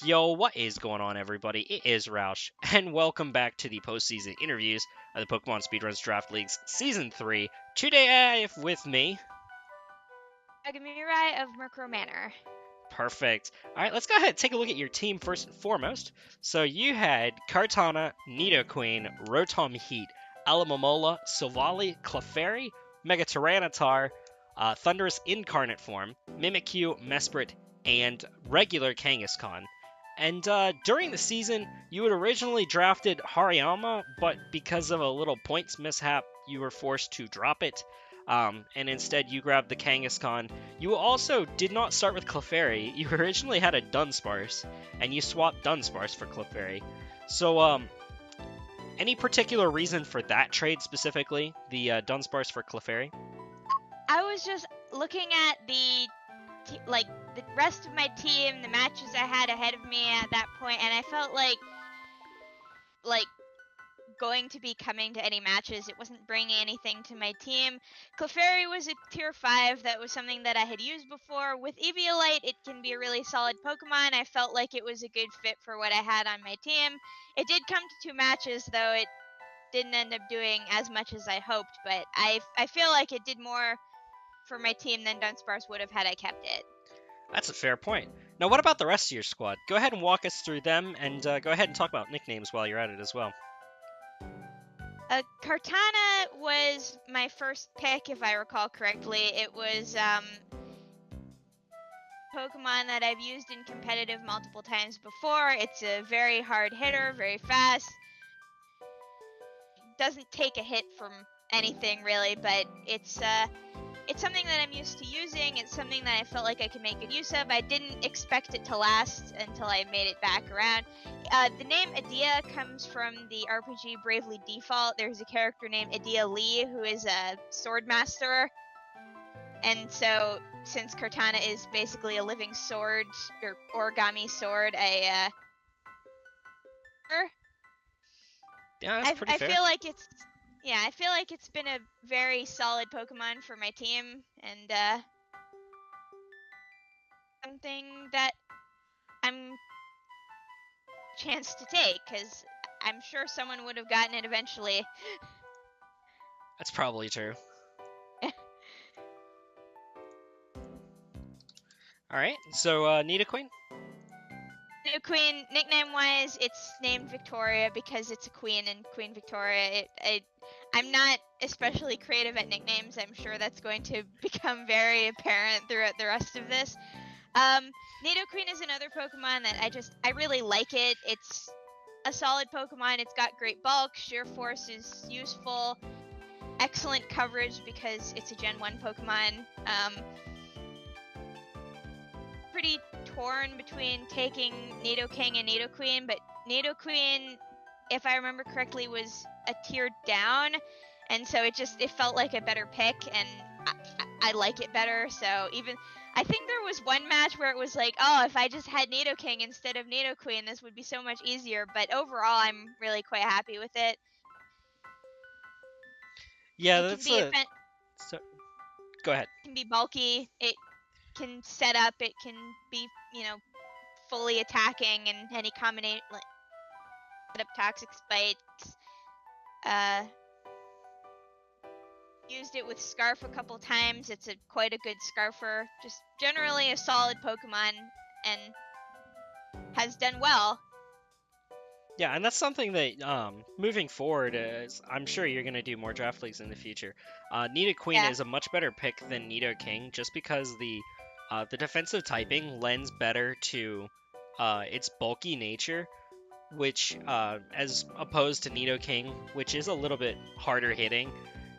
Yo, what is going on, everybody? It is Roush, and welcome back to the postseason interviews of the Pokemon Speedruns Draft League's Season 3. Today I have with me... Yagamirai of Murkrow Manor. Perfect. Alright, let's go ahead and take a look at your team first and foremost. So you had Kartana, Nidoqueen, Rotom Heat, Alamomola, Silvally, Clefairy, Mega Tyranitar, Thunderous Incarnate Form, Mimikyu, Mesprit, and regular Kangaskhan. And during the season, you had originally drafted Hariyama, but because of a little points mishap, you were forced to drop it. And instead, you grabbed the Kangaskhan. You also did not start with Clefairy. You originally had a Dunsparce, and you swapped Dunsparce for Clefairy. So, any particular reason for that trade specifically, the Dunsparce for Clefairy? I was just looking at the rest of my team, the matches I had ahead of me at that point, and I felt like going to be coming to any matches. It wasn't bringing anything to my team. Clefairy was a tier 5. That was something that I had used before. With Eviolite, it can be a really solid Pokemon. I felt like it was a good fit for what I had on my team. It did come to 2 matches, though it didn't end up doing as much as I hoped, but I feel like it did more for my team than Dunsparce would have had I kept it. That's a fair point. Now, what about the rest of your squad? Go ahead and walk us through them, and go ahead and talk about nicknames while you're at it as well. Kartana was my first pick, if I recall correctly. It was Pokemon that I've used in competitive multiple times before. It's a very hard hitter, very fast. Doesn't take a hit from anything really, but it's something that I'm used to using. It's something that I felt like I could make good use of. I didn't expect it to last until I made it back around. The name Adia comes from the RPG Bravely Default. There's a character named Adia Lee who is a sword master. And so, since Kartana is basically a living sword, or origami sword, Yeah, that's pretty fair. I feel like it's been a very solid Pokemon for my team, and something that I'm chance to take, because I'm sure someone would have gotten it eventually. That's probably true. Alright, so Nidoqueen? Nidoqueen, nickname-wise, it's named Victoria because it's a queen, and Queen Victoria. I'm not especially creative at nicknames. I'm sure that's going to become very apparent throughout the rest of this. Nidoqueen is another Pokemon that I really like it. It's a solid Pokemon. It's got great bulk. Sheer Force is useful. Excellent coverage because it's a Gen 1 Pokemon. Pretty torn between taking Nidoking and Nidoqueen, but Nidoqueen, if I remember correctly, was a tier down, and so it felt like a better pick, and I like it better. So I think there was one match where it was like, oh, if I just had Nidoking instead of Nidoqueen, this would be so much easier. But overall, I'm really quite happy with it. Yeah, Go ahead. It can be bulky. It can set up. It can be, fully attacking, and any combination, like set up Toxic Spikes. Used it with Scarf a couple times. It's quite a good Scarfer. Just generally a solid Pokemon, and has done well. Yeah, and that's something that, moving forward, I'm sure you're going to do more draft leagues in the future. Nidoqueen is a much better pick than Nidoking, just because the defensive typing lends better to its bulky nature, which, as opposed to Nidoking, which is a little bit harder hitting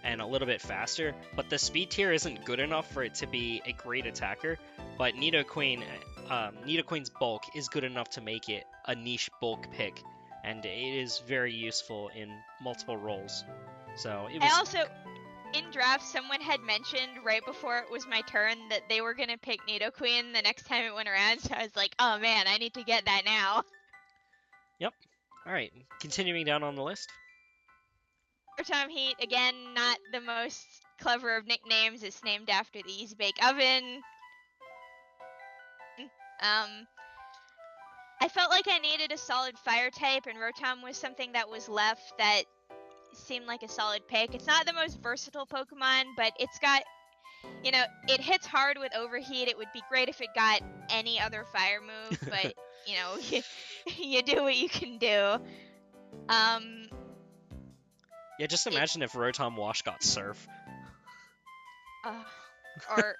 and a little bit faster, but the speed tier isn't good enough for it to be a great attacker. But Nidoqueen's bulk is good enough to make it a niche bulk pick, and it is very useful in multiple roles. So it was. I also, in draft, someone had mentioned right before it was my turn that they were gonna pick Nidoqueen the next time it went around. So I was like, oh man, I need to get that now. Yep. All right. Continuing down on the list. Rotom Heat, again, not the most clever of nicknames. It's named after the Easy Bake Oven. I felt like I needed a solid fire type, and Rotom was something that was left that seemed like a solid pick. It's not the most versatile Pokemon, but it's got, it hits hard with Overheat. It would be great if it got any other fire move, but, you do what you can do. Yeah, just imagine if Rotom Wash got Surf. Or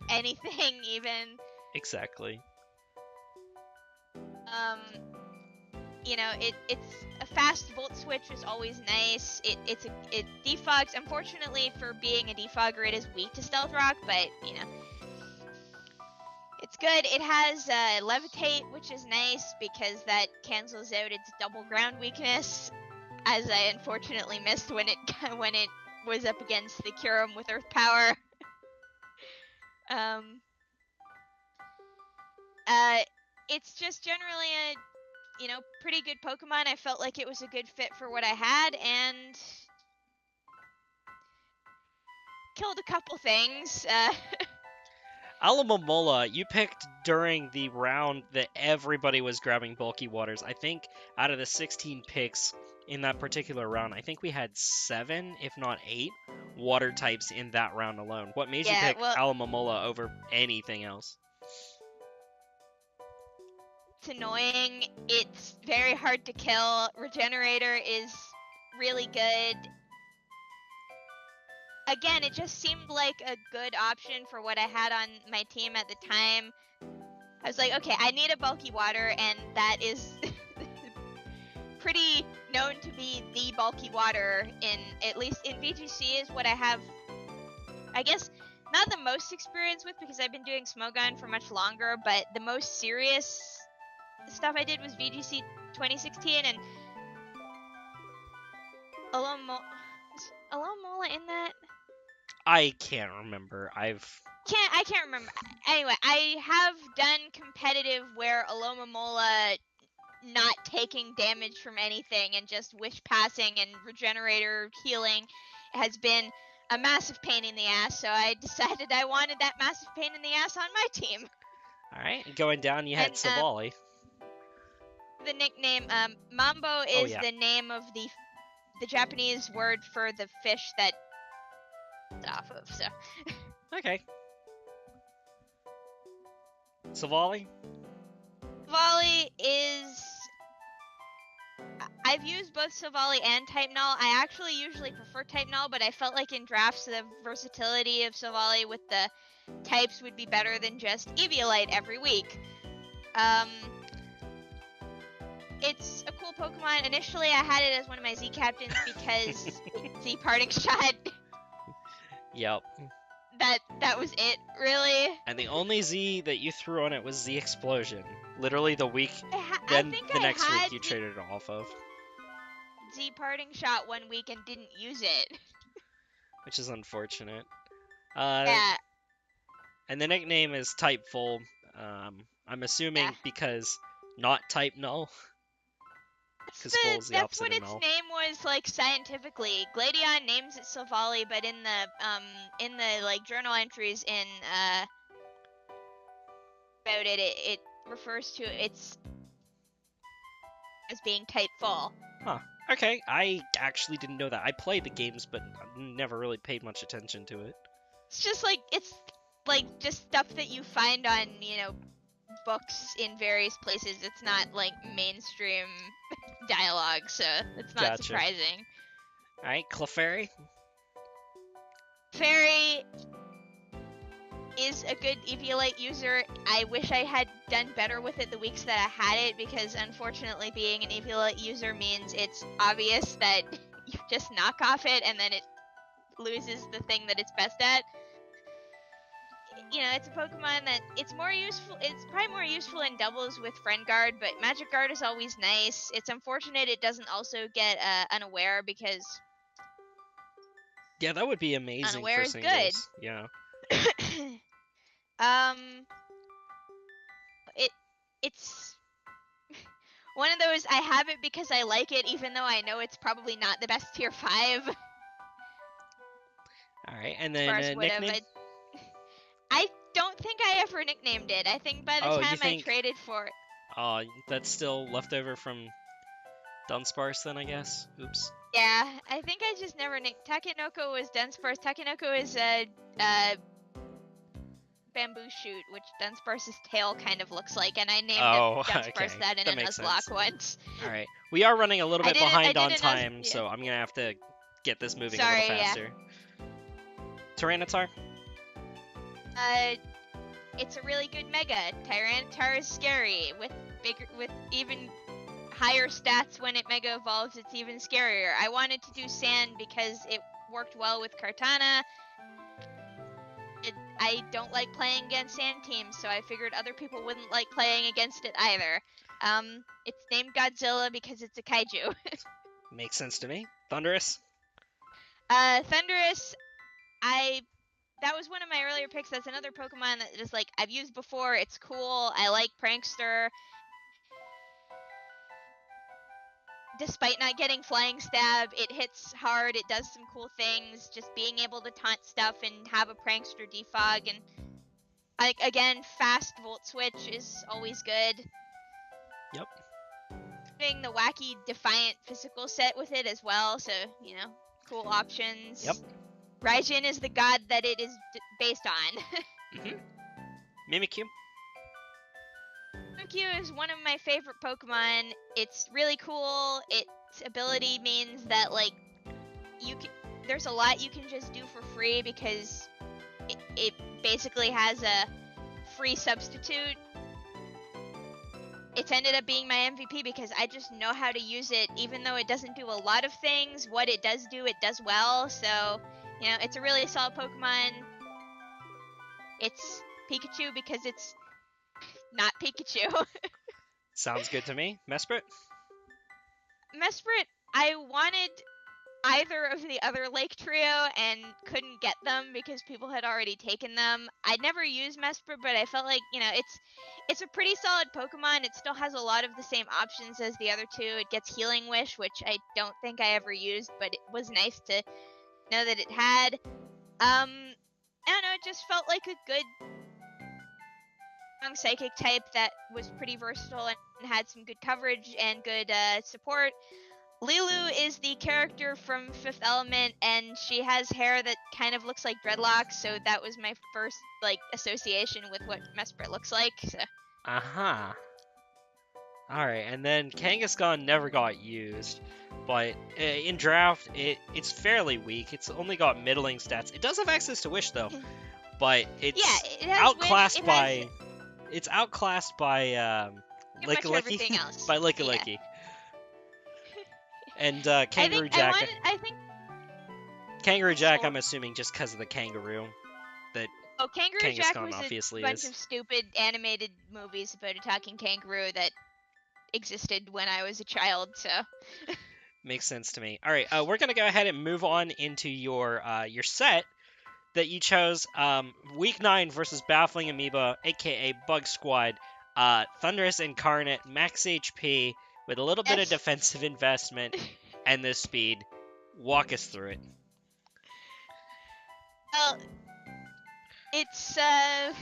anything even. Exactly. It's a fast Volt Switch is always nice. It defogs. Unfortunately, for being a defogger, it is weak to Stealth Rock, but it's good. It has Levitate, which is nice because that cancels out its double ground weakness, as I unfortunately missed when it was up against the Kyurem with Earth Power. It's just generally a pretty good Pokemon. I felt like it was a good fit for what I had, and killed a couple things. Alamomola, you picked during the round that everybody was grabbing bulky waters. I think out of the 16 picks in that particular round, I think we had 7, if not 8, water types in that round alone. What made you pick Alamomola over anything else? It's annoying. It's very hard to kill. Regenerator is really good. Again, it just seemed like a good option for what I had on my team at the time. I was like, okay, I need a bulky water, and that is pretty known to be the bulky water, at least in VGC is what I have, I guess, not the most experience with because I've been doing Smogon for much longer, but the most serious stuff I did was VGC 2016, and Alomola in that? I can't remember. I can't remember. Anyway, I have done competitive where Alomomola not taking damage from anything and just wish passing and regenerator healing has been a massive pain in the ass, so I decided I wanted that massive pain in the ass on my team. Alright, going down you had Savali. The nickname, Mambo is the name of the Japanese word for the fish that it's off of, so. Okay. Savali? Savali is... I've used both Savali and Type Null. I actually usually prefer Type Null, but I felt like in drafts the versatility of Savali with the types would be better than just Eviolite every week. It's a cool Pokemon. Initially, I had it as one of my Z captains because Z Parting Shot. Yep. That was it, really. And the only Z that you threw on it was Z Explosion. Literally the week, then the next week you traded it off of. Z Parting Shot one week and didn't use it. Which is unfortunate. Yeah. And the nickname is Type Full. I'm assuming because not Type Null. That's what its name was, like, scientifically. Gladion names it Savali, but in the like journal entries in about it refers to its as being Type Full. Huh. Okay, I actually didn't know that. I played the games, but never really paid much attention to it. It's just just stuff that you find on, books in various places. It's not like mainstream dialogue, so it's not surprising. Alright, Clefairy? Clefairy is a good Eviolite user. I wish I had done better with it the weeks that I had it, because unfortunately being an Eviolite user means it's obvious that you just knock off it and then it loses the thing that it's best at. It's a Pokemon that it's probably more useful in doubles with Friend Guard, but Magic Guard is always nice. It's unfortunate it doesn't also get Unaware, because yeah, that would be amazing Unaware for is singles. good. Yeah. It's one of those, I have it because I like it, even though I know it's probably not the best tier 5. Alright, and then nickname? I don't think I ever nicknamed it. I think by the time I traded for it. That's still left over from Dunsparce then, I guess. Oops. Yeah, I think I just never named Takenoko was Dunsparce. Takenoko is a bamboo shoot, which Dunsparce's tail kind of looks like, and I named Oh, Dunsparce okay. that in That a makes Nuzlocke sense. once. All right. We are running a little bit I behind did on a Nuz. time, Yeah. so I'm gonna have to get this moving a little Sorry, yeah. faster. Tyranitar? It's a really good Mega. Tyranitar is scary with even higher stats when it Mega evolves. It's even scarier. I wanted to do Sand because it worked well with Kartana. I don't like playing against Sand teams, so I figured other people wouldn't like playing against it either. It's named Godzilla because it's a kaiju. Makes sense to me. Thundurus? Thundurus, that was one of my earlier picks. That's another Pokemon that is like I've used before. It's cool. I like Prankster. Despite not getting Flying Stab, it hits hard. It does some cool things. Just being able to taunt stuff and have a Prankster defog, and again, fast Volt Switch is always good. Yep. Doing the wacky Defiant physical set with it as well, so cool options. Yep. Raijin is the god that it is based on. Mimikyu? Mimikyu is one of my favorite Pokemon. It's really cool. Its ability means that there's a lot you can just do for free because it basically has a free substitute. It's ended up being my MVP because I just know how to use it, even though it doesn't do a lot of things. What it does do, it does well. So, it's a really solid Pokemon. It's Pikachu because it's not Pikachu. Sounds good to me. Mesprit? Mesprit, I wanted either of the other Lake Trio and couldn't get them because people had already taken them. I'd never used Mesprit, but I felt like, it's a pretty solid Pokemon. It still has a lot of the same options as the other two. It gets Healing Wish, which I don't think I ever used, but it was nice to know that it had. I don't know, it just felt like a good strong Psychic type that was pretty versatile and had some good coverage and good support. Lilu is the character from Fifth Element, and she has hair that kind of looks like dreadlocks, so that was my first association with what Mesprit looks like. So. Uh-huh. Alright, and then Kangaskhan never got used, but in draft, it's fairly weak. It's only got middling stats. It does have access to Wish, though, but it's it has outclassed Wish, by... It's outclassed by everything else. by Lickilicky. Yeah. And Kangaroo Jack. Kangaroo Jack, I'm assuming just because of the kangaroo. Kangaroo Jack was obviously a bunch of stupid animated movies about a talking kangaroo that existed when I was a child, so. Makes sense to me. All right, we're gonna go ahead and move on into your set that you chose. Week 9 versus Baffling Amoeba, aka Bug Squad. Thundurus Incarnate, max HP with a little bit of defensive investment and the speed. Walk us through it. Well, it's I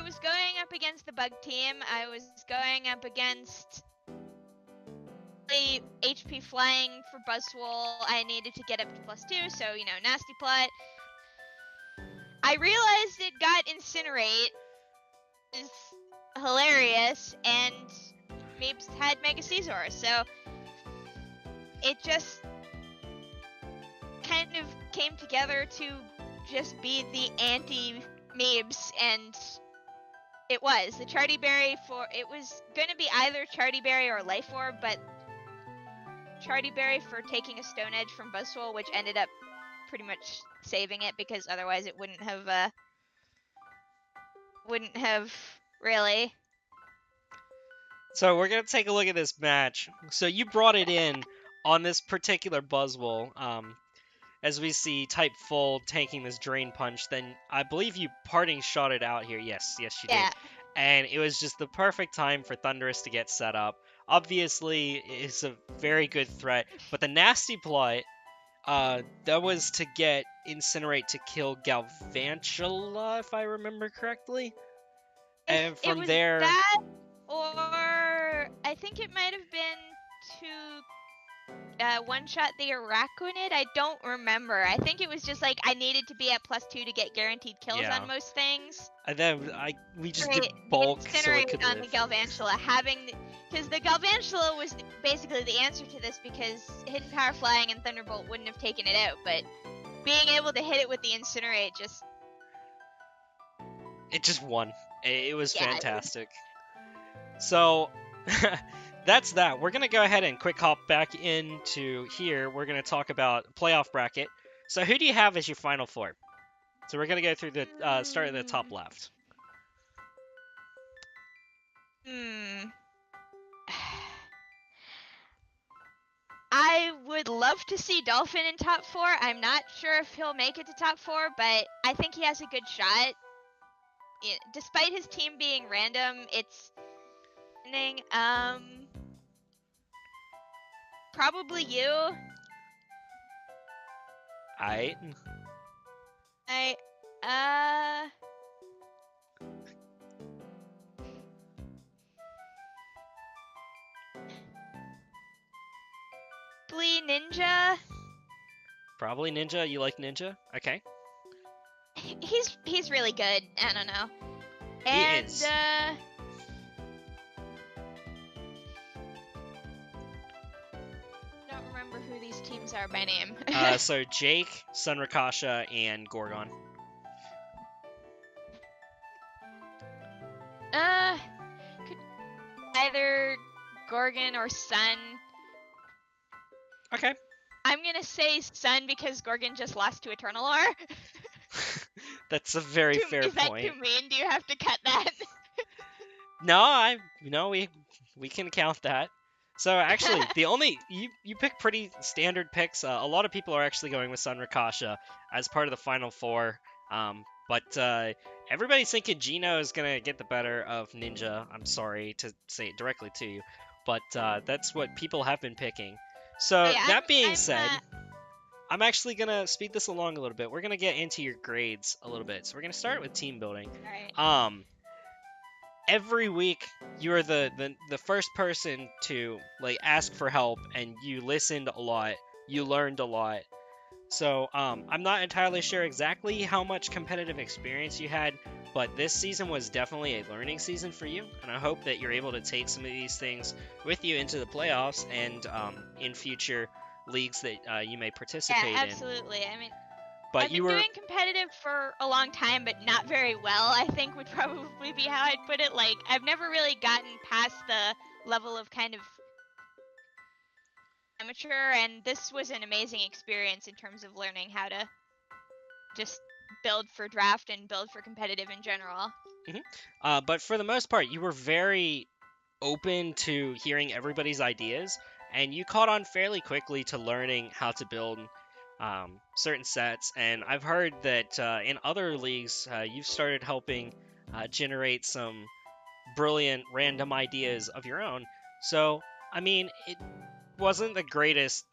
was going up against the bug team. I was going up against the HP flying for Buzzwole. I needed to get up to +2, so nasty plot. I realized it got Incinerate. Is hilarious, and Meebs had Mega Scizor, so it just kind of came together to just be the anti-Meebs, and it was. The Charty Berry it was going to be either Charty Berry or Life Orb, but Charty Berry for taking a Stone Edge from Buzzwole, which ended up pretty much saving it, because otherwise it wouldn't have really. So we're going to take a look at this match. So you brought it in on this particular Buzzwole. As we see Type Full taking this Drain Punch, then I believe you parting shot it out here. Yes, you did. And it was just the perfect time for Thundurus to get set up. Obviously, it's a very good threat, but the nasty plot, that was to get Incinerate to kill Galvantula, if I remember correctly. And from there... that, or think it might have been to one-shot the Araquanid. I don't remember. I think it was just like I needed to be at +2 to get guaranteed kills Yeah. on most things. And then we just did Right, bulk the so it Incinerate could on live. the Galvantula, because the Galvantula was basically the answer to this, because Hidden Power Flying and Thunderbolt wouldn't have taken it out, but being able to hit it with the Incinerate just... It just won. It was Yeah. fantastic. So that's that. We're gonna go ahead and quick hop back into here. We're gonna talk about playoff bracket. So who do you have as your final four? So we're gonna go through the start at the top left. I would love to see Dolphin in top 4. I'm not sure if he'll make it to top 4, but I think he has a good shot. Despite his team being random, it's... Probably you. Ninja. Probably Ninja. You like Ninja? Okay. He's really good. I don't know. He is. Don't remember who these teams are by name. So Jake, Sunrakasha, and Gorgon. Could either Gorgon or Sun. Okay. I'm gonna say Sun because Gorgon just lost to Eternalor. That's a very fair Is that point. too mean? Do you have to cut that? No, we can count that. So actually, the only you pick pretty standard picks. A lot of people are actually going with Sunrakasha as part of the final four. But everybody's thinking Gino is gonna get the better of Ninja. I'm sorry to say it directly to you, but that's what people have been picking. So Yeah, that being said, I'm actually gonna speed this along a little bit. We're gonna get into your grades a little bit. So we're gonna start with team building. All right. Every week you are the first person to like ask for help, and you listened a lot, you learned a lot. So I'm not entirely sure exactly how much competitive experience you had, but this season was definitely a learning season for you, and I hope that you're able to take some of these things with you into the playoffs and in future leagues that you may participate in. Yeah, absolutely. I mean, But I've been doing competitive for a long time, but not very well, I think would probably be how I'd put it. Like, I've never really gotten past the level of kind of amateur, and this was an amazing experience in terms of learning how to just build for draft and build for competitive in general. But for the most part, you were very open to hearing everybody's ideas, and you caught on fairly quickly to learning how to build certain sets. And I've heard that in other leagues, you've started helping generate some brilliant random ideas of your own. So, I mean, it wasn't the greatest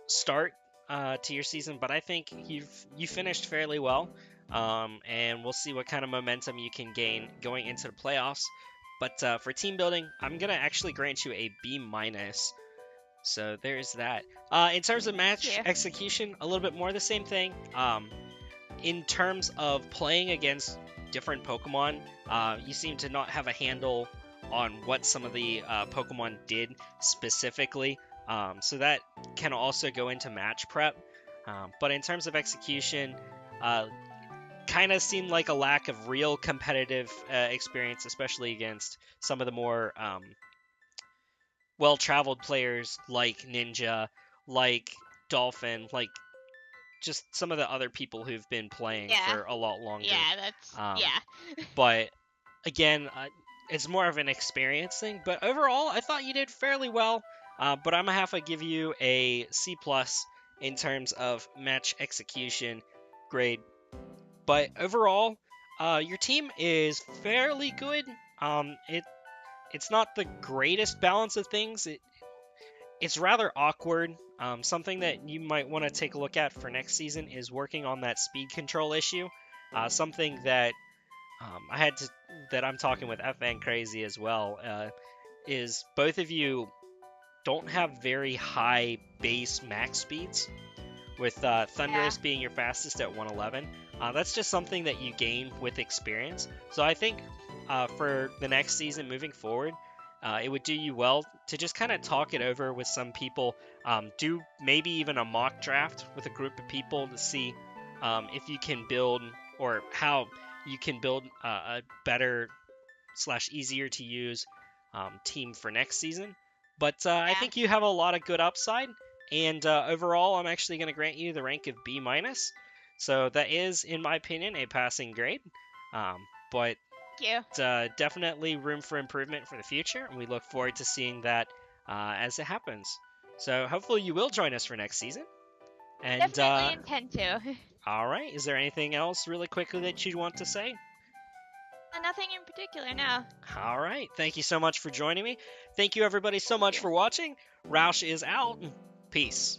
start to your season, but I think you finished fairly well. And we'll see what kind of momentum you can gain going into the playoffs. But for team building, I'm gonna actually grant you a B minus. So there's that. In terms of match execution, a little bit more the same thing. In terms of playing against different Pokemon, you seem to not have a handle on what some of the Pokemon did specifically. So that can also go into match prep. But in terms of execution, kind of seemed like a lack of real competitive experience, especially against some of the more well-traveled players like Ninja, like Dolphin, like just some of the other people who've been playing for a lot longer. Yeah, that's But again, it's more of an experience thing. But overall, I thought you did fairly well. But I'm gonna have to give you a C+ in terms of match execution grade. But overall, your team is fairly good. It's not the greatest balance of things. It's rather awkward. Something that you might want to take a look at for next season is working on that speed control issue. Something that I'm talking with FN Crazy as well. is both of you don't have very high base max speeds, with Thunderous being your fastest at 111. That's just something that you gain with experience. So I think for the next season moving forward, it would do you well to just kind of talk it over with some people. Do maybe even a mock draft with a group of people to see if you can build, or how you can build a better slash easier to use team for next season. But I think you have a lot of good upside, and overall, I'm actually going to grant you the rank of B minus. So that is, in my opinion, a passing grade. But definitely room for improvement for the future, and we look forward to seeing that as it happens. So hopefully you will join us for next season. And Definitely intend to. all right, is there anything else really quickly that you'd want to say? Nothing in particular, no. All right. Thank you so much for joining me. Thank you, everybody, so much for watching. Roush is out. Peace.